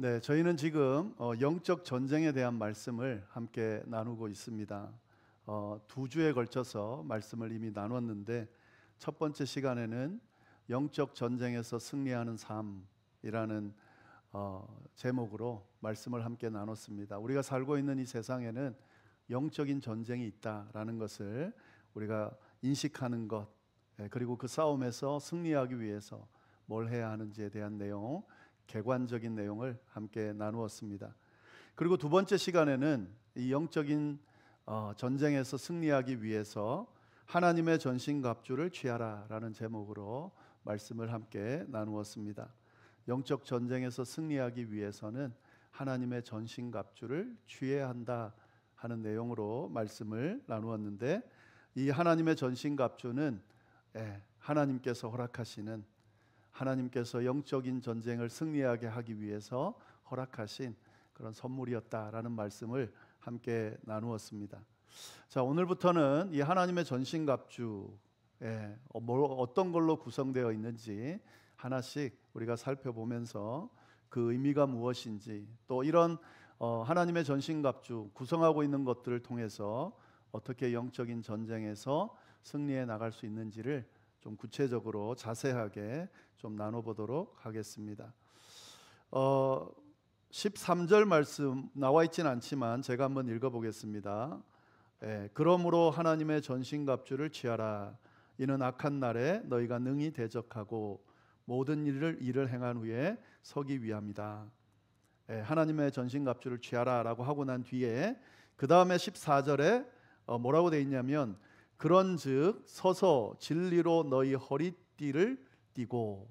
네, 저희는 지금 영적 전쟁에 대한 말씀을 함께 나누고 있습니다. 두 주에 걸쳐서 말씀을 이미 나눴는데 첫 번째 시간에는 영적 전쟁에서 승리하는 삶이라는 제목으로 말씀을 함께 나눴습니다. 우리가 살고 있는 이 세상에는 영적인 전쟁이 있다라는 것을 우리가 인식하는 것, 그리고 그 싸움에서 승리하기 위해서 뭘 해야 하는지에 대한 내용, 객관적인 내용을 함께 나누었습니다. 그리고 두 번째 시간에는 이 영적인 전쟁에서 승리하기 위해서 하나님의 전신갑주를 취하라라는 제목으로 말씀을 함께 나누었습니다. 영적 전쟁에서 승리하기 위해서는 하나님의 전신갑주를 취해야 한다 하는 내용으로 말씀을 나누었는데, 이 하나님의 전신갑주는 하나님께서 허락하시는, 하나님께서 영적인 전쟁을 승리하게 하기 위해서 허락하신 그런 선물이었다라는 말씀을 함께 나누었습니다. 자, 오늘부터는 이 하나님의 전신갑주 어떤 걸로 구성되어 있는지 하나씩 우리가 살펴보면서 그 의미가 무엇인지, 또 이런 하나님의 전신갑주 구성하고 있는 것들을 통해서 어떻게 영적인 전쟁에서 승리해 나갈 수 있는지를 좀 구체적으로 자세하게 좀 나눠보도록 하겠습니다. 13절 말씀 나와 있지는 않지만 제가 한번 읽어보겠습니다. 그러므로 하나님의 전신갑주를 취하라. 이는 악한 날에 너희가 능히 대적하고 모든 일을 행한 후에 서기 위함이다. 하나님의 전신갑주를 취하라 라고 하고 난 뒤에 그 다음에 14절에 뭐라고 되어 있냐면, 그런즉 서서 진리로 너희 허리띠를 띠고,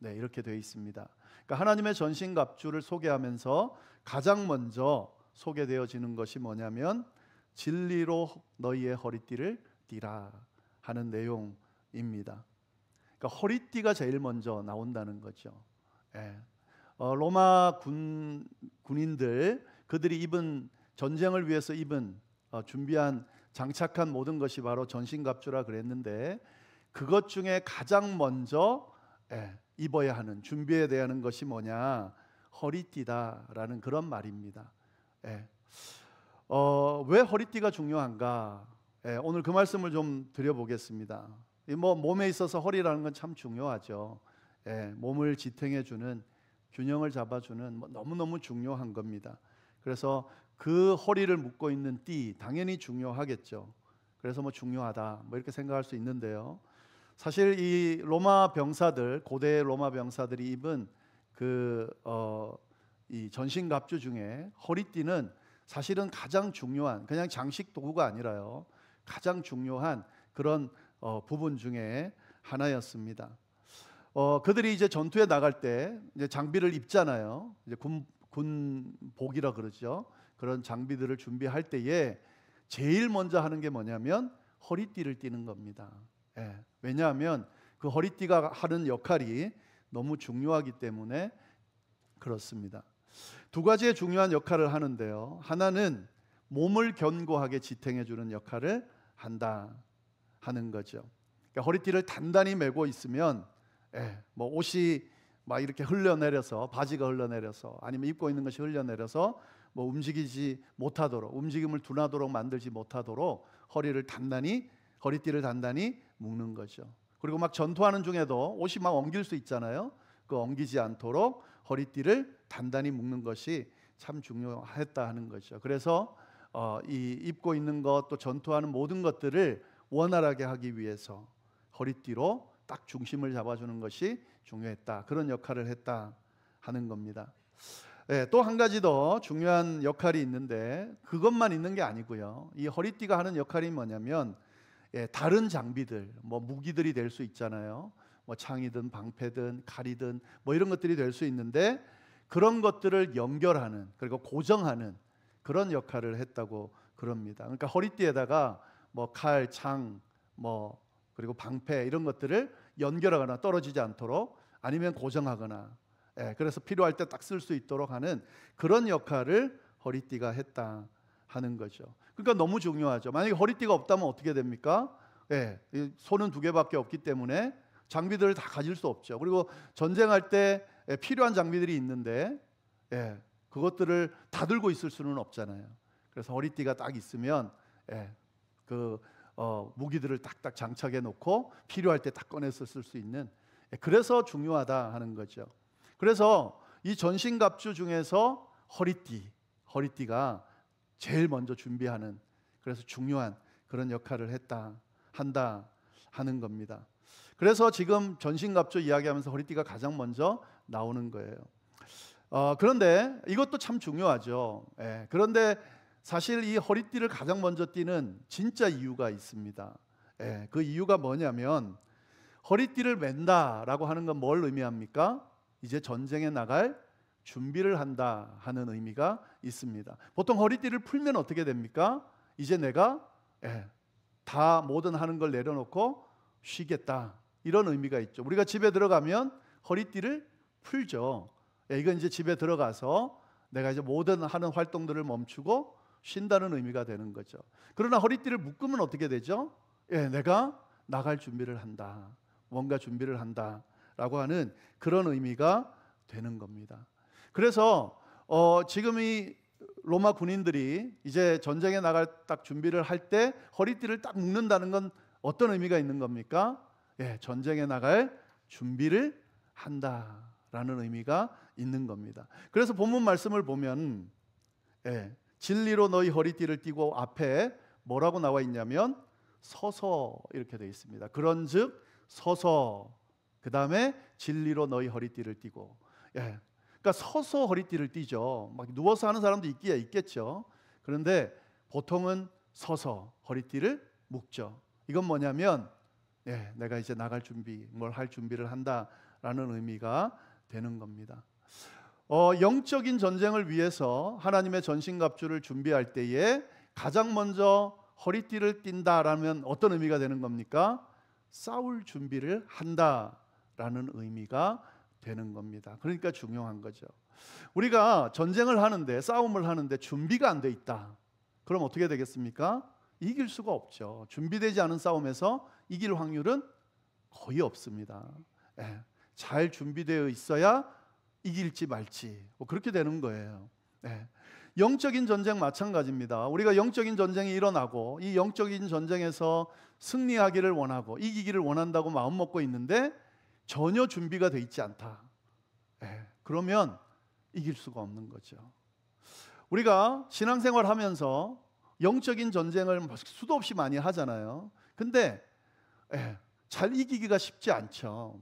이렇게 되어 있습니다. 그러니까 하나님의 전신갑주를 소개하면서 가장 먼저 소개되어지는 것이 뭐냐면 진리로 너희의 허리띠를 띠라 하는 내용입니다. 그러니까 허리띠가 제일 먼저 나온다는 거죠. 로마 군인들, 그들이 입은, 전쟁을 위해서 입은 준비한 장착한 모든 것이 바로 전신갑주라 그랬는데, 그것 중에 가장 먼저 입어야 하는, 준비해야 하는 것이 뭐냐? 허리띠다라는 그런 말입니다. 왜 허리띠가 중요한가? 오늘 그 말씀을 좀 드려보겠습니다. 몸에 있어서 허리라는 건 참 중요하죠. 몸을 지탱해주는, 균형을 잡아주는 너무너무 중요한 겁니다. 그래서 그 허리를 묶고 있는 띠 당연히 중요하겠죠. 그래서 중요하다 이렇게 생각할 수 있는데요, 사실 이 로마 병사들, 고대 로마 병사들이 입은 이 전신갑주 중에 허리띠는 사실은 가장 중요한, 그냥 장식 도구가 아니라요, 가장 중요한 그런 부분 중에 하나였습니다. 그들이 이제 전투에 나갈 때 이제 장비를 입잖아요. 이제 군복이라 그러죠. 그런 장비들을 준비할 때에 제일 먼저 하는 게 뭐냐면 허리띠를 띠는 겁니다. 왜냐하면 그 허리띠가 하는 역할이 너무 중요하기 때문에 그렇습니다. 두 가지의 중요한 역할을 하는데요, 하나는 몸을 견고하게 지탱해 주는 역할을 한다 하는 거죠. 그러니까 허리띠를 단단히 메고 있으면 옷이 막 이렇게 흘러내려서, 바지가 흘러내려서, 아니면 입고 있는 것이 흘러내려서 움직이지 못하도록, 움직임을 둔하도록 만들지 못하도록 허리띠를 단단히 묶는 거죠. 그리고 막 전투하는 중에도 옷이 막 엉길 수 있잖아요. 그 엉기지 않도록 허리띠를 단단히 묶는 것이 참 중요했다 하는 거죠. 그래서 이 입고 있는 것, 또 전투하는 모든 것들을 원활하게 하기 위해서 허리띠로 딱 중심을 잡아주는 것이 중요했다, 그런 역할을 했다 하는 겁니다. 또 한 가지 더 중요한 역할이 있는데, 그것만 있는 게 아니고요, 이 허리띠가 하는 역할이 뭐냐면 다른 장비들, 무기들이 될 수 있잖아요. 창이든 방패든 칼이든 이런 것들이 될 수 있는데, 그런 것들을 연결하는, 그리고 고정하는 그런 역할을 했다고 그럽니다. 그러니까 허리띠에다가 칼, 창, 그리고 방패 이런 것들을 연결하거나 떨어지지 않도록, 아니면 고정하거나, 그래서 필요할 때 딱 쓸 수 있도록 하는 그런 역할을 허리띠가 했다 하는 거죠. 그러니까 너무 중요하죠. 만약에 허리띠가 없다면 어떻게 됩니까? 손은 두 개밖에 없기 때문에 장비들을 다 가질 수 없죠. 그리고 전쟁할 때 필요한 장비들이 있는데 예, 그것들을 다 들고 있을 수는 없잖아요. 그래서 허리띠가 딱 있으면 예, 무기들을 딱딱 장착해 놓고 필요할 때 딱 꺼내서 쓸 수 있는, 예, 그래서 중요하다 하는 거죠. 그래서 이 전신갑주 중에서 허리띠가 제일 먼저 준비하는, 그래서 중요한 그런 역할을 한다 하는 겁니다. 그래서 지금 전신갑주 이야기하면서 허리띠가 가장 먼저 나오는 거예요. 그런데 이것도 참 중요하죠. 예, 그런데 사실 이 허리띠를 가장 먼저 띠는 진짜 이유가 있습니다. 예, 그 이유가 뭐냐면 허리띠를 맨다라고 하는 건 뭘 의미합니까? 이제 전쟁에 나갈 준비를 한다 하는 의미가 있습니다. 보통 허리띠를 풀면 어떻게 됩니까? 이제 내가 다 모든 하는 걸 내려놓고 쉬겠다, 이런 의미가 있죠. 우리가 집에 들어가면 허리띠를 풀죠. 이건 이제 집에 들어가서 내가 이제 모든 하는 활동들을 멈추고 쉰다는 의미가 되는 거죠. 그러나 허리띠를 묶으면 어떻게 되죠? 내가 나갈 준비를 한다, 뭔가 준비를 한다라고 하는 그런 의미가 되는 겁니다. 그래서 지금 이 로마 군인들이 이제 전쟁에 나갈 딱 준비를 할 때 허리띠를 딱 묶는다는 건 어떤 의미가 있는 겁니까? 전쟁에 나갈 준비를 한다라는 의미가 있는 겁니다. 그래서 본문 말씀을 보면 진리로 너희 허리띠를 띠고, 앞에 뭐라고 나와 있냐면 서서 이렇게 되어 있습니다. 그런즉 서서, 그 다음에 진리로 너희 허리띠를 띠고. 그러니까 서서 허리띠를 띠죠. 막 누워서 하는 사람도 있겠죠. 그런데 보통은 서서 허리띠를 묶죠. 이건 뭐냐면 내가 이제 나갈 준비, 뭘 할 준비를 한다라는 의미가 되는 겁니다. 영적인 전쟁을 위해서 하나님의 전신갑주를 준비할 때에 가장 먼저 허리띠를 띈다라면 어떤 의미가 되는 겁니까? 싸울 준비를 한다라는 의미가 되는 겁니다. 그러니까 중요한 거죠. 우리가 전쟁을 하는데, 싸움을 하는데 준비가 안 돼 있다, 그럼 어떻게 되겠습니까? 이길 수가 없죠. 준비되지 않은 싸움에서 이길 확률은 거의 없습니다. 잘 준비되어 있어야 이길지 말지, 그렇게 되는 거예요. 영적인 전쟁 마찬가지입니다. 우리가 영적인 전쟁이 일어나고 이 영적인 전쟁에서 승리하기를 원하고 이기기를 원한다고 마음 먹고 있는데 전혀 준비가 돼 있지 않다, 그러면 이길 수가 없는 거죠. 우리가 신앙생활 하면서 영적인 전쟁을 수도 없이 많이 하잖아요. 근데 잘 이기기가 쉽지 않죠.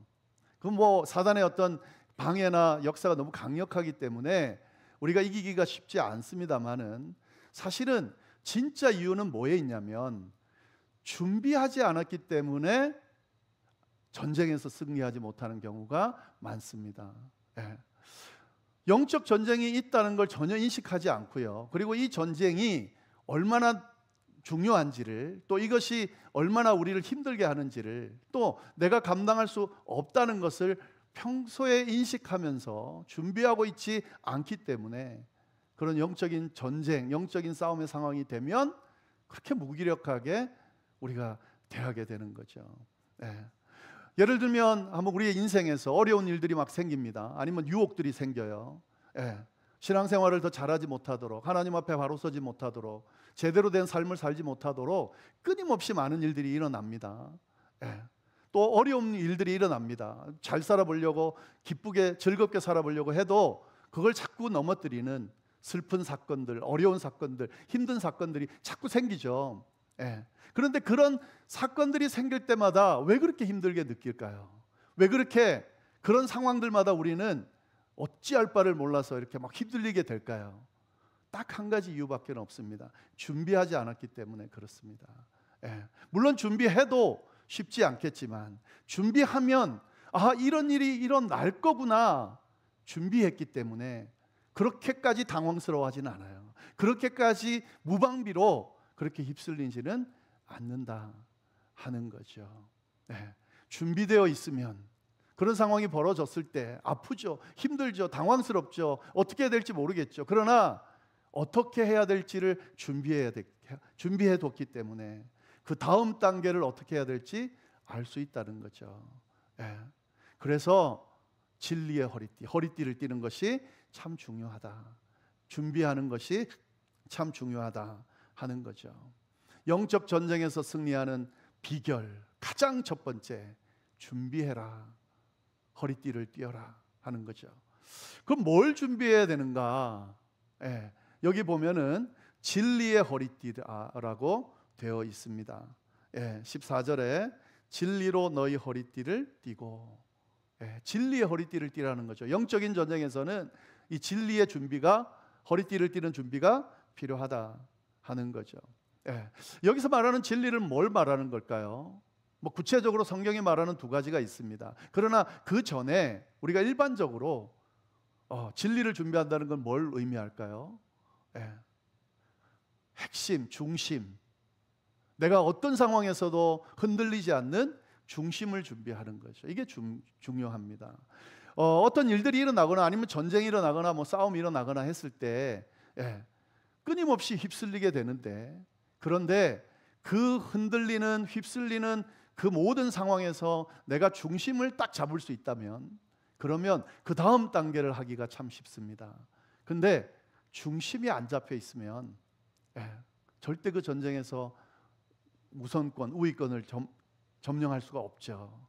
그럼 뭐 사단의 어떤 방해나 역사가 너무 강력하기 때문에 우리가 이기기가 쉽지 않습니다만은, 사실은 진짜 이유는 뭐에 있냐면 준비하지 않았기 때문에 전쟁에서 승리하지 못하는 경우가 많습니다. 영적 전쟁이 있다는 걸 전혀 인식하지 않고요. 그리고 이 전쟁이 얼마나 중요한지를, 또 이것이 얼마나 우리를 힘들게 하는지를, 또 내가 감당할 수 없다는 것을 평소에 인식하면서 준비하고 있지 않기 때문에 그런 영적인 전쟁, 영적인 싸움의 상황이 되면 그렇게 무기력하게 우리가 대하게 되는 거죠. 예를 들면 한번 우리의 인생에서 어려운 일들이 막 생깁니다. 아니면 유혹들이 생겨요. 신앙생활을 더 잘하지 못하도록, 하나님 앞에 바로 서지 못하도록, 제대로 된 삶을 살지 못하도록 끊임없이 많은 일들이 일어납니다. 또 어려운 일들이 일어납니다. 잘 살아보려고, 기쁘게 즐겁게 살아보려고 해도 그걸 자꾸 넘어뜨리는 슬픈 사건들, 어려운 사건들, 힘든 사건들이 자꾸 생기죠. 그런데 그런 사건들이 생길 때마다 왜 그렇게 힘들게 느낄까요? 왜 그렇게 그런 상황들마다 우리는 어찌할 바를 몰라서 이렇게 막 휘둘리게 될까요? 딱 한 가지 이유밖에 없습니다. 준비하지 않았기 때문에 그렇습니다. 물론 준비해도 쉽지 않겠지만, 준비하면 이런 일이 일어날 거구나, 준비했기 때문에 그렇게까지 당황스러워하지는 않아요. 그렇게까지 무방비로 그렇게 휩쓸리지는 않는다 하는 거죠. 준비되어 있으면 그런 상황이 벌어졌을 때 아프죠, 힘들죠, 당황스럽죠, 어떻게 해야 될지 모르겠죠. 그러나 어떻게 해야 될지를 준비해 뒀기 때문에 그 다음 단계를 어떻게 해야 될지 알 수 있다는 거죠. 그래서 진리의 허리띠를 띠는 것이 참 중요하다. 준비하는 것이 참 중요하다 하는 거죠. 영적 전쟁에서 승리하는 비결, 가장 첫 번째, 준비해라. 허리띠를 띄어라 하는 거죠. 그럼 뭘 준비해야 되는가? 여기 보면은 진리의 허리띠라고 되어 있습니다. 14절에 진리로 너희 허리띠를 띠고, 진리의 허리띠를 띠라는 거죠. 영적인 전쟁에서는 이 진리의 준비가, 허리띠를 띠는 준비가 필요하다 하는 거죠. 여기서 말하는 진리를 뭘 말하는 걸까요? 구체적으로 성경이 말하는 두 가지가 있습니다. 그러나 그 전에 우리가 일반적으로 진리를 준비한다는 건 뭘 의미할까요? 핵심, 중심, 내가 어떤 상황에서도 흔들리지 않는 중심을 준비하는 거죠. 이게 중요합니다. 어떤 일들이 일어나거나 아니면 전쟁이 일어나거나 싸움이 일어나거나 했을 때 끊임없이 휩쓸리게 되는데, 그런데 그 흔들리는, 휩쓸리는 그 모든 상황에서 내가 중심을 딱 잡을 수 있다면, 그러면 그 다음 단계를 하기가 참 쉽습니다. 근데 중심이 안 잡혀 있으면 절대 그 전쟁에서 우선권, 우위권을 점령할 수가 없죠.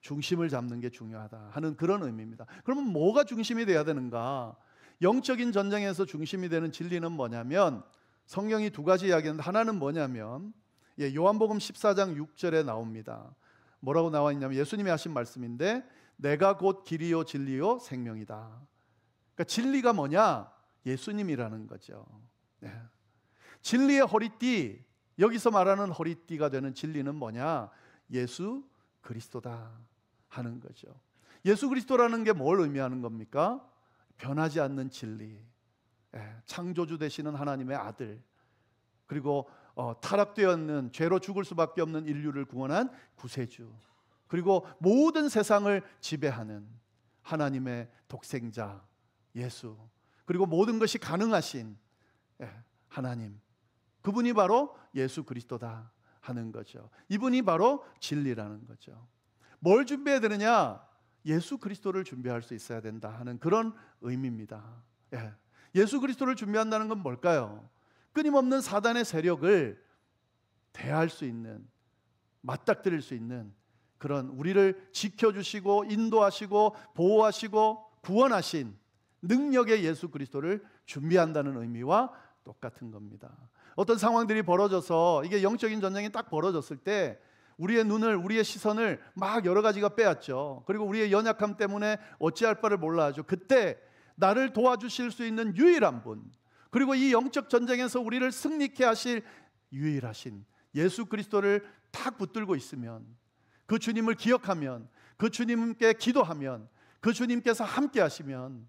중심을 잡는 게 중요하다 하는 그런 의미입니다. 그러면 뭐가 중심이 돼야 되는가? 영적인 전쟁에서 중심이 되는 진리는 뭐냐면, 성경이 두 가지 이야기하는데, 하나는 뭐냐면 요한복음 14장 6절에 나옵니다. 뭐라고 나와 있냐면, 예수님이 하신 말씀인데, 내가 곧 길이요 진리요 생명이다. 그러니까 진리가 뭐냐? 예수님이라는 거죠. 진리의 허리띠, 여기서 말하는 허리띠가 되는 진리는 뭐냐? 예수 그리스도다 하는 거죠. 예수 그리스도라는 게 뭘 의미하는 겁니까? 변하지 않는 진리, 창조주 되시는 하나님의 아들, 그리고 타락되어 있는, 죄로 죽을 수밖에 없는 인류를 구원한 구세주, 그리고 모든 세상을 지배하는 하나님의 독생자 예수, 그리고 모든 것이 가능하신 하나님, 그분이 바로 예수 그리스도다 하는 거죠. 이분이 바로 진리라는 거죠. 뭘 준비해야 되느냐? 예수 그리스도를 준비할 수 있어야 된다 하는 그런 의미입니다. 예수 그리스도를 준비한다는 건 뭘까요? 끊임없는 사단의 세력을 대할 수 있는, 맞닥뜨릴 수 있는 그런, 우리를 지켜주시고 인도하시고 보호하시고 구원하신 능력의 예수 그리스도를 준비한다는 의미와 똑같은 겁니다. 어떤 상황들이 벌어져서, 이게 영적인 전쟁이 딱 벌어졌을 때 우리의 눈을, 우리의 시선을 막 여러 가지가 빼앗죠. 그리고 우리의 연약함 때문에 어찌할 바를 몰라 하죠. 그때 나를 도와주실 수 있는 유일한 분, 그리고 이 영적 전쟁에서 우리를 승리케 하실 유일하신 예수 그리스도를 딱 붙들고 있으면, 그 주님을 기억하면, 그 주님께 기도하면, 그 주님께서 함께 하시면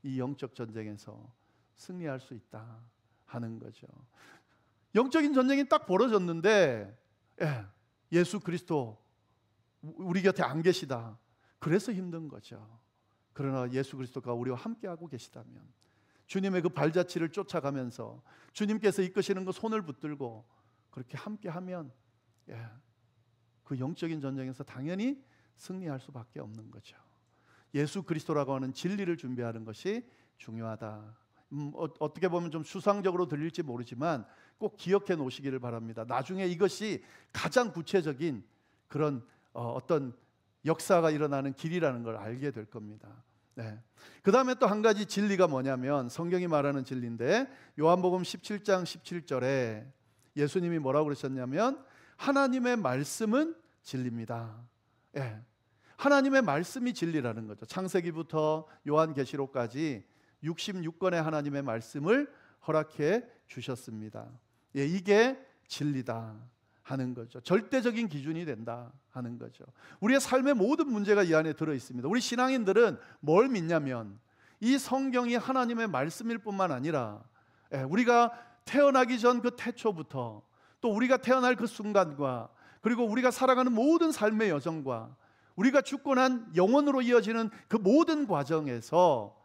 이 영적 전쟁에서 승리할 수 있다 하는 거죠. 영적인 전쟁이 딱 벌어졌는데 예수 그리스도 우리 곁에 안 계시다, 그래서 힘든 거죠. 그러나 예수 그리스도가 우리와 함께하고 계시다면, 주님의 그 발자취를 쫓아가면서 주님께서 이끄시는 그 손을 붙들고 그렇게 함께하면 그 영적인 전쟁에서 당연히 승리할 수밖에 없는 거죠. 예수 그리스도라고 하는 진리를 준비하는 것이 중요하다. 어떻게 보면 좀 수상적으로 들릴지 모르지만 꼭 기억해 놓으시기를 바랍니다. 나중에 이것이 가장 구체적인 그런 어떤 역사가 일어나는 길이라는 걸 알게 될 겁니다. 그 다음에 또 한 가지 진리가 뭐냐면, 성경이 말하는 진리인데, 요한복음 17장 17절에 예수님이 뭐라고 그러셨냐면, 하나님의 말씀은 진리입니다. 하나님의 말씀이 진리라는 거죠. 창세기부터 요한계시록까지 66권의 하나님의 말씀을 허락해 주셨습니다. 이게 진리다 하는 거죠. 절대적인 기준이 된다 하는 거죠. 우리의 삶의 모든 문제가 이 안에 들어 있습니다. 우리 신앙인들은 뭘 믿냐면, 이 성경이 하나님의 말씀일 뿐만 아니라 우리가 태어나기 전 그 태초부터, 또 우리가 태어날 그 순간과, 그리고 우리가 살아가는 모든 삶의 여정과, 우리가 죽고 난 영원으로 이어지는 그 모든 과정에서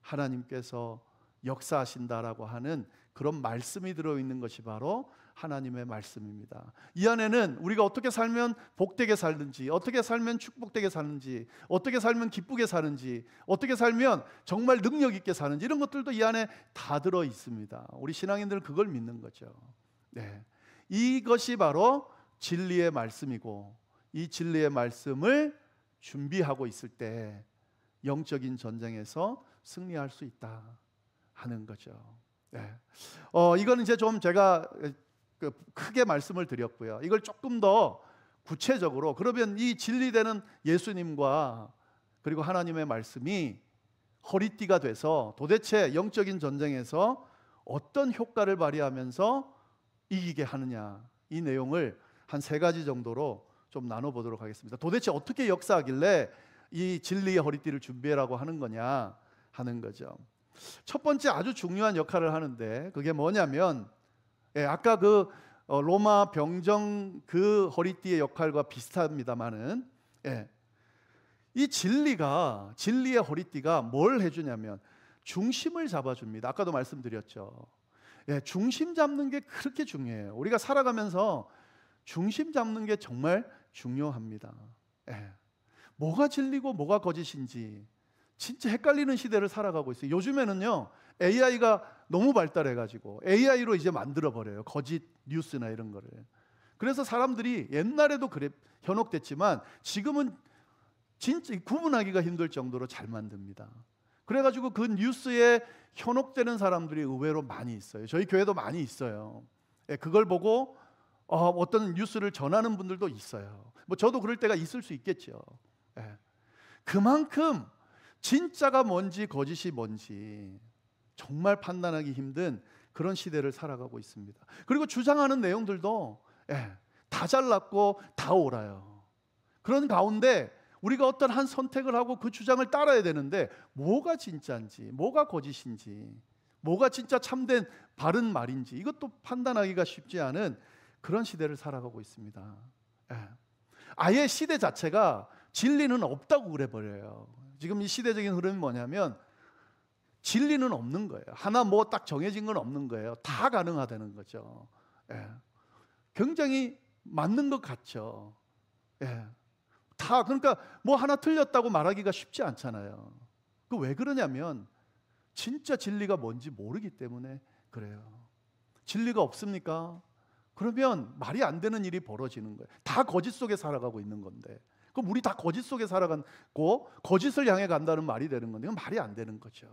하나님께서 역사하신다라고 하는 그런 말씀이 들어있는 것이 바로 하나님의 말씀입니다. 이 안에는 우리가 어떻게 살면 복되게 살는지, 어떻게 살면 축복되게 사는지, 어떻게 살면 기쁘게 사는지, 어떻게 살면 정말 능력 있게 사는지, 이런 것들도 이 안에 다 들어 있습니다. 우리 신앙인들은 그걸 믿는 거죠. 네. 이것이 바로 진리의 말씀이고, 이 진리의 말씀을 준비하고 있을 때 영적인 전쟁에서 승리할 수 있다 하는 거죠. 네. 이거는 이제 좀 제가 크게 말씀을 드렸고요. 이걸 조금 더 구체적으로, 그러면 이 진리되는 예수님과 그리고 하나님의 말씀이 허리띠가 돼서 도대체 영적인 전쟁에서 어떤 효과를 발휘하면서 이기게 하느냐, 이 내용을 한 3가지 정도로 좀 나눠보도록 하겠습니다. 도대체 어떻게 역사하길래 이 진리의 허리띠를 준비해라고 하는 거냐 하는 거죠. 첫 번째 아주 중요한 역할을 하는데, 그게 뭐냐면, 아까 그 로마 병정 그 허리띠의 역할과 비슷합니다만은, 이 진리의 허리띠가 뭘 해주냐면 중심을 잡아줍니다. 아까도 말씀드렸죠. 중심 잡는 게 그렇게 중요해요. 우리가 살아가면서 중심 잡는 게 정말 중요합니다. 뭐가 진리고 뭐가 거짓인지 진짜 헷갈리는 시대를 살아가고 있어요. 요즘에는요, AI가 너무 발달해가지고 AI로 이제 만들어버려요. 거짓 뉴스나 이런 거를. 그래서 사람들이 옛날에도 그래 현혹됐지만 지금은 진짜 구분하기가 힘들 정도로 잘 만듭니다. 그래가지고 그 뉴스에 현혹되는 사람들이 의외로 많이 있어요. 저희 교회도 많이 있어요. 그걸 보고 어떤 뉴스를 전하는 분들도 있어요. 뭐 저도 그럴 때가 있을 수 있겠죠. 그만큼 진짜가 뭔지 거짓이 뭔지 정말 판단하기 힘든 그런 시대를 살아가고 있습니다. 그리고 주장하는 내용들도 다 잘났고 다 옳아요. 그런 가운데 우리가 어떤 한 선택을 하고 그 주장을 따라야 되는데, 뭐가 진짜인지, 뭐가 거짓인지, 뭐가 진짜 참된 바른 말인지, 이것도 판단하기가 쉽지 않은 그런 시대를 살아가고 있습니다. 아예 시대 자체가 진리는 없다고 그래버려요. 지금 이 시대적인 흐름이 뭐냐면 진리는 없는 거예요. 하나 뭐 딱 정해진 건 없는 거예요. 다 가능하다는 거죠. 굉장히 맞는 것 같죠. 다, 그러니까 뭐 하나 틀렸다고 말하기가 쉽지 않잖아요. 그 왜 그러냐면 진짜 진리가 뭔지 모르기 때문에 그래요. 진리가 없습니까? 그러면 말이 안 되는 일이 벌어지는 거예요. 다 거짓 속에 살아가고 있는 건데, 그럼 우리 다 거짓 속에 살아가고 거짓을 향해 간다는 말이 되는 건데, 이건 말이 안 되는 거죠.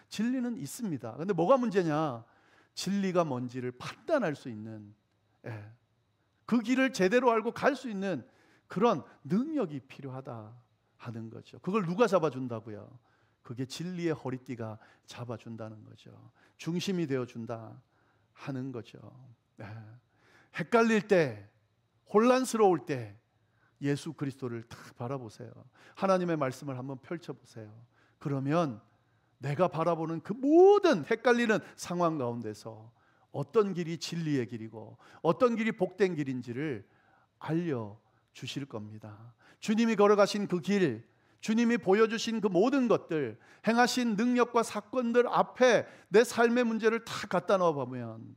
진리는 있습니다. 그런데 뭐가 문제냐? 진리가 뭔지를 판단할 수 있는, 그 길을 제대로 알고 갈 수 있는 그런 능력이 필요하다 하는 거죠. 그걸 누가 잡아준다고요? 그게 진리의 허리띠가 잡아준다는 거죠. 중심이 되어준다 하는 거죠. 헷갈릴 때, 혼란스러울 때 예수 그리스도를 딱 바라보세요. 하나님의 말씀을 한번 펼쳐보세요. 그러면 내가 바라보는 그 모든 헷갈리는 상황 가운데서 어떤 길이 진리의 길이고 어떤 길이 복된 길인지를 알려주실 겁니다. 주님이 걸어가신 그 길, 주님이 보여주신 그 모든 것들, 행하신 능력과 사건들 앞에 내 삶의 문제를 다 갖다 넣어보면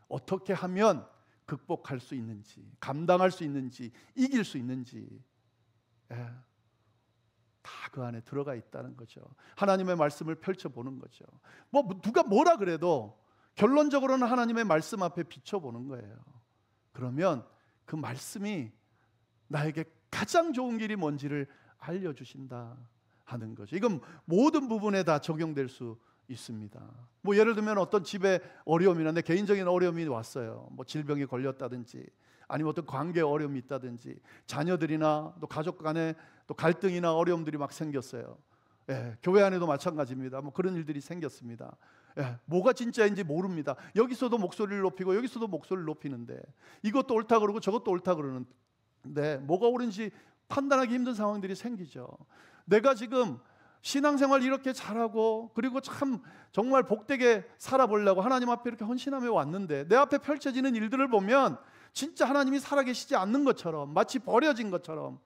어떻게 하면 극복할 수 있는지, 감당할 수 있는지, 이길 수 있는지 다 그 안에 들어가 있다는 거죠. 하나님의 말씀을 펼쳐보는 거죠. 뭐 누가 뭐라 그래도 결론적으로는 하나님의 말씀 앞에 비춰보는 거예요. 그러면 그 말씀이 나에게 가장 좋은 길이 뭔지를 알려주신다 하는 거죠. 이건 모든 부분에 다 적용될 수 있습니다. 뭐 예를 들면 어떤 집에 어려움이나 내 개인적인 어려움이 왔어요. 뭐 질병이 걸렸다든지, 아니면 어떤 관계에 어려움이 있다든지, 자녀들이나 또 가족 간에 또 갈등이나 어려움들이 막 생겼어요. 교회 안에도 마찬가지입니다. 뭐 그런 일들이 생겼습니다. 뭐가 진짜인지 모릅니다. 여기서도 목소리를 높이고 여기서도 목소리를 높이는데, 이것도 옳다 그러고 저것도 옳다 그러는데 뭐가 옳은지 판단하기 힘든 상황들이 생기죠. 내가 지금 신앙생활 이렇게 잘하고 그리고 참 정말 복되게 살아보려고 하나님 앞에 이렇게 헌신하며 왔는데, 내 앞에 펼쳐지는 일들을 보면 진짜 하나님이 살아계시지 않는 것처럼, 마치 버려진 것처럼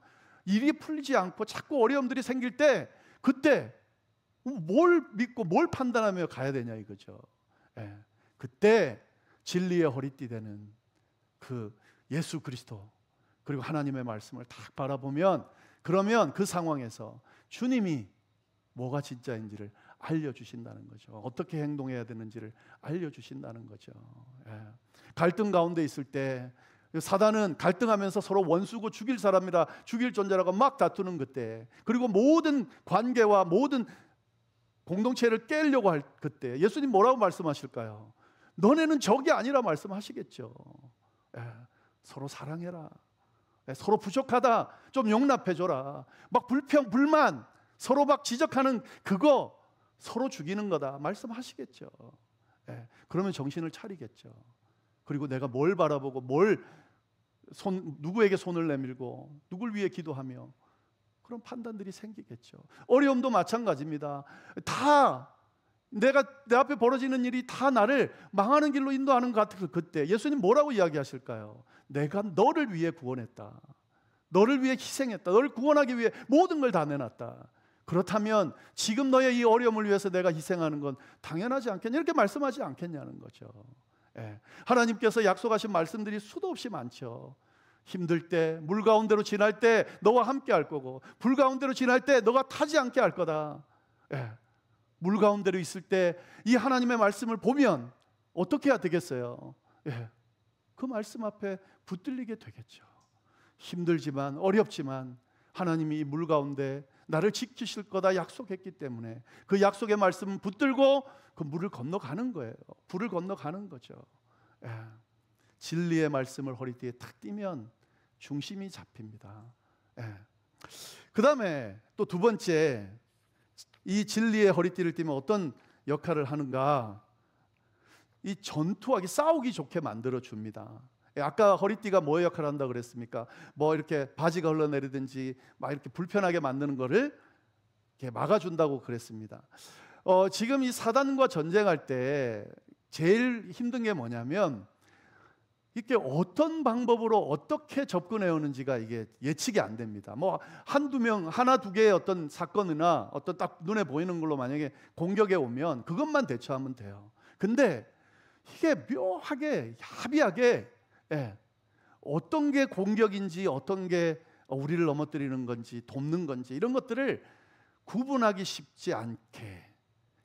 일이 풀리지 않고 자꾸 어려움들이 생길 때, 그때 뭘 믿고 뭘 판단하며 가야 되냐 이거죠. 예. 그때 진리의 허리띠 되는 그 예수 그리스도 그리고 하나님의 말씀을 딱 바라보면, 그러면 그 상황에서 주님이 뭐가 진짜인지를 알려주신다는 거죠. 어떻게 행동해야 되는지를 알려주신다는 거죠. 예. 갈등 가운데 있을 때 사단은 갈등하면서 서로 원수고 죽일 사람이라 죽일 존재라고 막 다투는 그때, 그리고 모든 관계와 모든 공동체를 깨려고 할 그때 예수님 뭐라고 말씀하실까요? 너네는 적이 아니라 말씀하시겠죠. 예. 서로 사랑해라. 예. 서로 부족하다 좀 용납해줘라. 막 불평 불만 서로 막 지적하는 그거 서로 죽이는 거다 말씀하시겠죠. 예. 그러면 정신을 차리겠죠. 그리고 내가 뭘 바라보고 누구에게 손을 내밀고 누굴 위해 기도하며 그런 판단들이 생기겠죠. 어려움도 마찬가지입니다. 다 내 앞에 벌어지는 일이 다 나를 망하는 길로 인도하는 것 같아서 그때 예수님 뭐라고 이야기하실까요? 내가 너를 위해 구원했다. 너를 위해 희생했다. 너를 구원하기 위해 모든 걸 다 내놨다. 그렇다면 지금 너의 이 어려움을 위해서 내가 희생하는 건 당연하지 않겠냐? 이렇게 말씀하지 않겠냐는 거죠. 예. 하나님께서 약속하신 말씀들이 수도 없이 많죠. 힘들 때, 물 가운데로 지날 때 너와 함께 할 거고, 불 가운데로 지날 때 너가 타지 않게 할 거다. 예. 물 가운데로 있을 때 이 하나님의 말씀을 보면 어떻게 해야 되겠어요? 예. 그 말씀 앞에 붙들리게 되겠죠. 힘들지만 어렵지만 하나님이 이 물 가운데 나를 지키실 거다 약속했기 때문에 그 약속의 말씀은 붙들고 그 물을 건너가는 거예요. 불을 건너가는 거죠. 예. 진리의 말씀을 허리띠에 탁 띄면 중심이 잡힙니다. 예. 그 다음에 또 두 번째, 이 진리의 허리띠를 띠면 어떤 역할을 하는가? 이 전투하기, 싸우기 좋게 만들어 줍니다. 아까 허리띠가 뭐의 역할을 한다고 그랬습니까? 뭐 이렇게 바지가 흘러내리든지 막 이렇게 불편하게 만드는 거를 이렇게 막아준다고 그랬습니다. 지금 이 사단과 전쟁할 때 제일 힘든 게 뭐냐면 이게 어떤 방법으로 어떻게 접근해 오는지가 이게 예측이 안 됩니다. 뭐 한두 명, 하나 두 개의 어떤 사건이나 어떤 딱 눈에 보이는 걸로 만약에 공격에 오면 그것만 대처하면 돼요. 근데 이게 묘하게 야비하게, 예, 어떤 게 공격인지 어떤 게 우리를 넘어뜨리는 건지 돕는 건지 이런 것들을 구분하기 쉽지 않게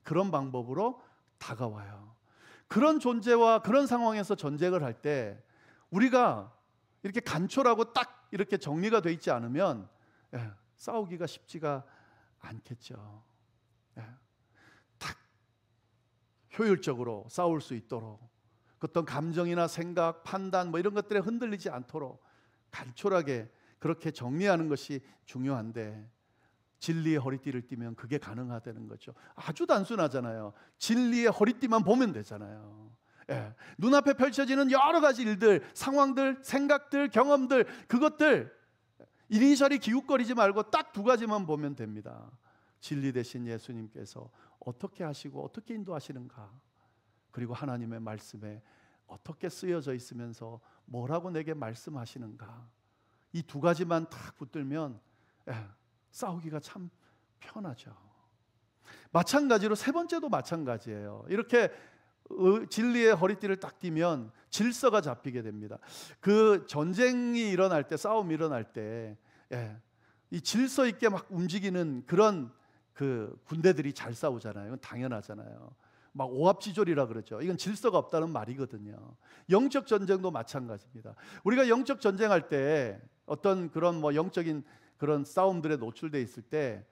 그런 방법으로 다가와요. 그런 존재와 그런 상황에서 전쟁을 할 때 우리가 이렇게 간초라고 딱 이렇게 정리가 돼 있지 않으면, 예, 싸우기가 쉽지가 않겠죠. 예, 딱 효율적으로 싸울 수 있도록 어떤 감정이나 생각, 판단 뭐 이런 것들에 흔들리지 않도록 간촐하게 그렇게 정리하는 것이 중요한데 진리의 허리띠를 띠면 그게 가능하다는 거죠. 아주 단순하잖아요. 진리의 허리띠만 보면 되잖아요. 예. 눈앞에 펼쳐지는 여러 가지 일들, 상황들, 생각들, 경험들, 그것들 이리저리 기웃거리지 말고 딱 두 가지만 보면 됩니다. 진리 되신 예수님께서 어떻게 하시고 어떻게 인도하시는가, 그리고 하나님의 말씀에 어떻게 쓰여져 있으면서 뭐라고 내게 말씀하시는가, 이 두 가지만 딱 붙들면, 예, 싸우기가 참 편하죠. 마찬가지로 세 번째도 마찬가지예요. 이렇게 진리의 허리띠를 딱 띠면 질서가 잡히게 됩니다. 그 전쟁이 일어날 때, 싸움이 일어날 때, 예, 이 질서 있게 막 움직이는 그런 그 군대들이 잘 싸우잖아요. 이건 당연하잖아요. 막 오합지졸이라 그러죠. 이건 질서가 없다는 말이거든요. 영적 전쟁도 마찬가지입니다. 우리가 영적 전쟁할 때 어떤 그런 뭐 영적인 그런 싸움들에 노출돼 있을 때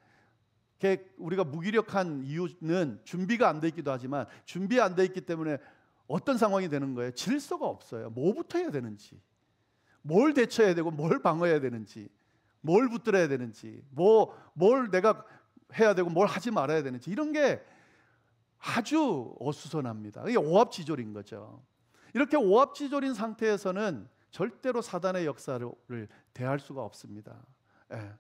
우리가 무기력한 이유는 준비가 안 돼 있기도 하지만 준비 안 돼 있기 때문에 어떤 상황이 되는 거예요? 질서가 없어요. 뭐부터 해야 되는지, 뭘 대처해야 되고 뭘 방어해야 되는지, 뭘 붙들어야 되는지, 뭘 내가 해야 되고 뭘 하지 말아야 되는지, 이런 게 아주 어수선합니다. 이게 오합지졸인 거죠. 이렇게 오합지졸인 상태에서는 절대로 사단의 역사를 대할 수가 없습니다. 예.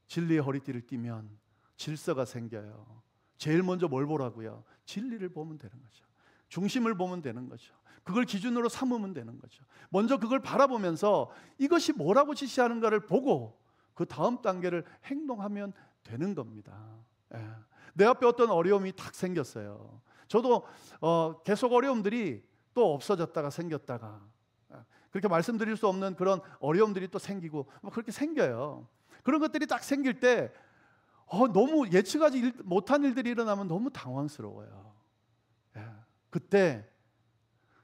진리의 허리띠를 띠면 질서가 생겨요. 제일 먼저 뭘 보라고요? 진리를 보면 되는 거죠. 중심을 보면 되는 거죠. 그걸 기준으로 삼으면 되는 거죠. 먼저 그걸 바라보면서 이것이 뭐라고 지시하는가를 보고 그 다음 단계를 행동하면 되는 겁니다. 예. 내 앞에 어떤 어려움이 탁 생겼어요. 저도 계속 어려움들이 또 없어졌다가 생겼다가, 그렇게 말씀드릴 수 없는 그런 어려움들이 또 생기고 뭐 그렇게 생겨요. 그런 것들이 딱 생길 때 너무 예측하지 못한 일들이 일어나면 너무 당황스러워요. 예. 그때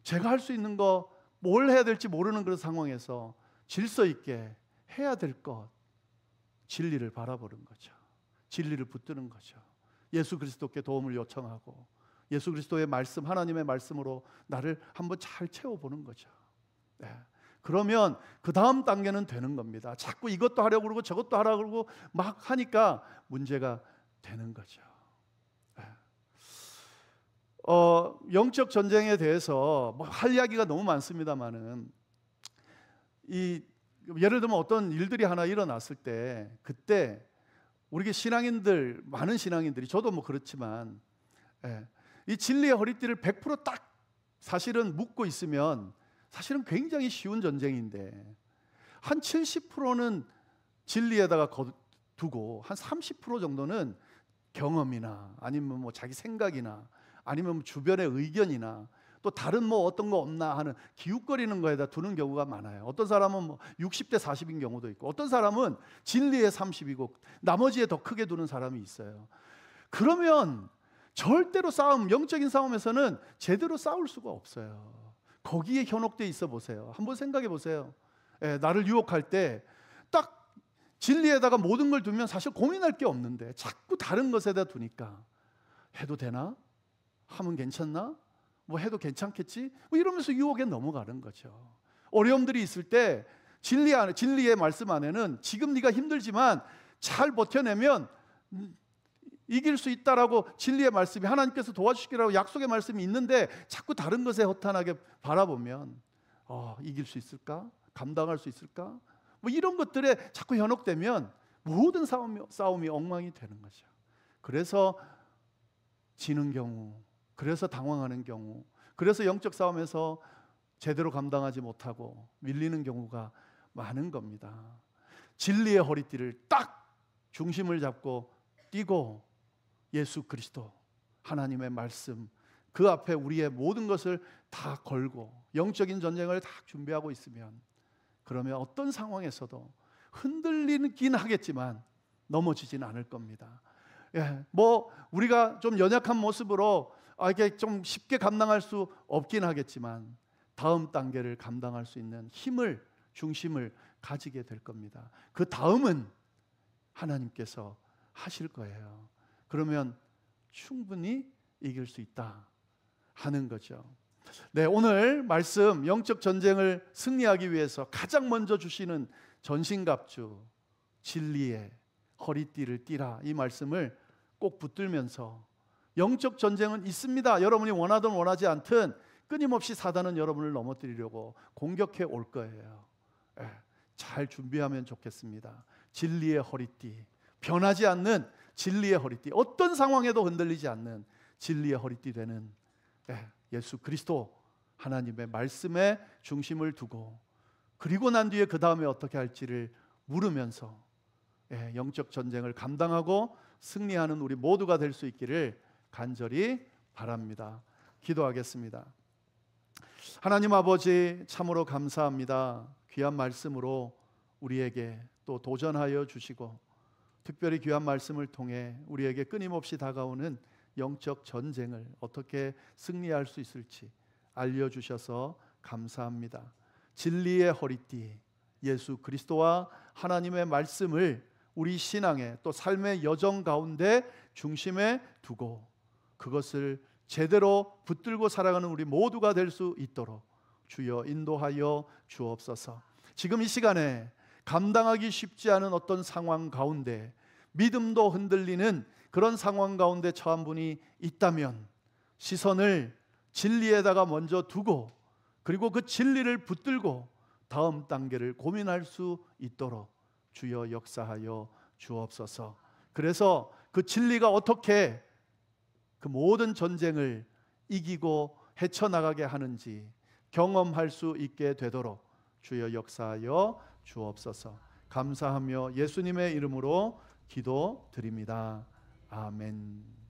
제가 할 수 있는 거, 뭘 해야 될지 모르는 그런 상황에서 질서 있게 해야 될 것, 진리를 바라보는 거죠. 진리를 붙드는 거죠. 예수 그리스도께 도움을 요청하고 예수 그리스도의 말씀, 하나님의 말씀으로 나를 한번 잘 채워보는 거죠. 네. 그러면 그 다음 단계는 되는 겁니다. 자꾸 이것도 하려고 그러고 저것도 하려고 그러고 막 하니까 문제가 되는 거죠. 네. 영적 전쟁에 대해서 뭐 할 이야기가 너무 많습니다만은, 예를 들면 어떤 일들이 하나 일어났을 때, 그때 우리 신앙인들, 많은 신앙인들이, 저도 뭐 그렇지만, 이 진리의 허리띠를 100% 사실은 묶고 있으면 사실은 굉장히 쉬운 전쟁인데, 한 70%는 진리에다가 두고 한 30% 정도는 경험이나 아니면 뭐 자기 생각이나 아니면 주변의 의견이나 또 다른 뭐 어떤 거 없나 하는 기웃거리는 거에다 두는 경우가 많아요. 어떤 사람은 뭐 60대 40인 경우도 있고, 어떤 사람은 진리에 30이고 나머지에 더 크게 두는 사람이 있어요. 그러면 절대로 영적인 싸움에서는 제대로 싸울 수가 없어요. 거기에 현혹되어 있어 보세요. 한번 생각해 보세요. 나를 유혹할 때 딱 진리에다가 모든 걸 두면 사실 고민할 게 없는데 자꾸 다른 것에다 두니까, 해도 되나? 하면 괜찮나? 뭐 해도 괜찮겠지? 뭐 이러면서 유혹에 넘어가는 거죠. 어려움들이 있을 때 진리의 말씀 안에는 지금 네가 힘들지만 잘 버텨내면 이길 수 있다라고 진리의 말씀이, 하나님께서 도와주시기라고 약속의 말씀이 있는데 자꾸 다른 것에 허탄하게 바라보면 이길 수 있을까? 감당할 수 있을까? 뭐 이런 것들에 자꾸 현혹되면 모든 싸움이 엉망이 되는 거죠. 그래서 지는 경우, 그래서 당황하는 경우, 그래서 영적 싸움에서 제대로 감당하지 못하고 밀리는 경우가 많은 겁니다. 진리의 허리띠를 딱 중심을 잡고 뛰고 예수 그리스도, 하나님의 말씀, 그 앞에 우리의 모든 것을 다 걸고 영적인 전쟁을 다 준비하고 있으면, 그러면 어떤 상황에서도 흔들리긴 하겠지만 넘어지진 않을 겁니다. 뭐 우리가 좀 연약한 모습으로 이게 좀 쉽게 감당할 수 없긴 하겠지만 다음 단계를 감당할 수 있는 힘을, 중심을 가지게 될 겁니다. 그 다음은 하나님께서 하실 거예요. 그러면 충분히 이길 수 있다 하는 거죠. 네, 오늘 말씀, 영적 전쟁을 승리하기 위해서 가장 먼저 주시는 전신갑주, 진리의 허리띠를 띠라, 이 말씀을 꼭 붙들면서, 영적 전쟁은 있습니다. 여러분이 원하든 원하지 않든 끊임없이 사단은 여러분을 넘어뜨리려고 공격해 올 거예요. 잘 준비하면 좋겠습니다. 진리의 허리띠, 변하지 않는 진리의 허리띠, 어떤 상황에도 흔들리지 않는 진리의 허리띠 되는 예수 그리스도, 하나님의 말씀에 중심을 두고, 그리고 난 뒤에 그 다음에 어떻게 할지를 물으면서 영적 전쟁을 감당하고 승리하는 우리 모두가 될 수 있기를 간절히 바랍니다. 기도하겠습니다. 하나님 아버지, 참으로 감사합니다. 귀한 말씀으로 우리에게 또 도전하여 주시고, 특별히 귀한 말씀을 통해 우리에게 끊임없이 다가오는 영적 전쟁을 어떻게 승리할 수 있을지 알려주셔서 감사합니다. 진리의 허리띠, 예수 그리스도와 하나님의 말씀을 우리 신앙의 또 삶의 여정 가운데 중심에 두고 그것을 제대로 붙들고 살아가는 우리 모두가 될 수 있도록 주여 인도하여 주옵소서. 지금 이 시간에 감당하기 쉽지 않은 어떤 상황 가운데, 믿음도 흔들리는 그런 상황 가운데 처한 분이 있다면 시선을 진리에다가 먼저 두고, 그리고 그 진리를 붙들고 다음 단계를 고민할 수 있도록 주여 역사하여 주옵소서. 그래서 그 진리가 어떻게 그 모든 전쟁을 이기고 헤쳐나가게 하는지 경험할 수 있게 되도록 주여 역사하여 주옵소서. 감사하며 예수님의 이름으로 기도드립니다. 아멘.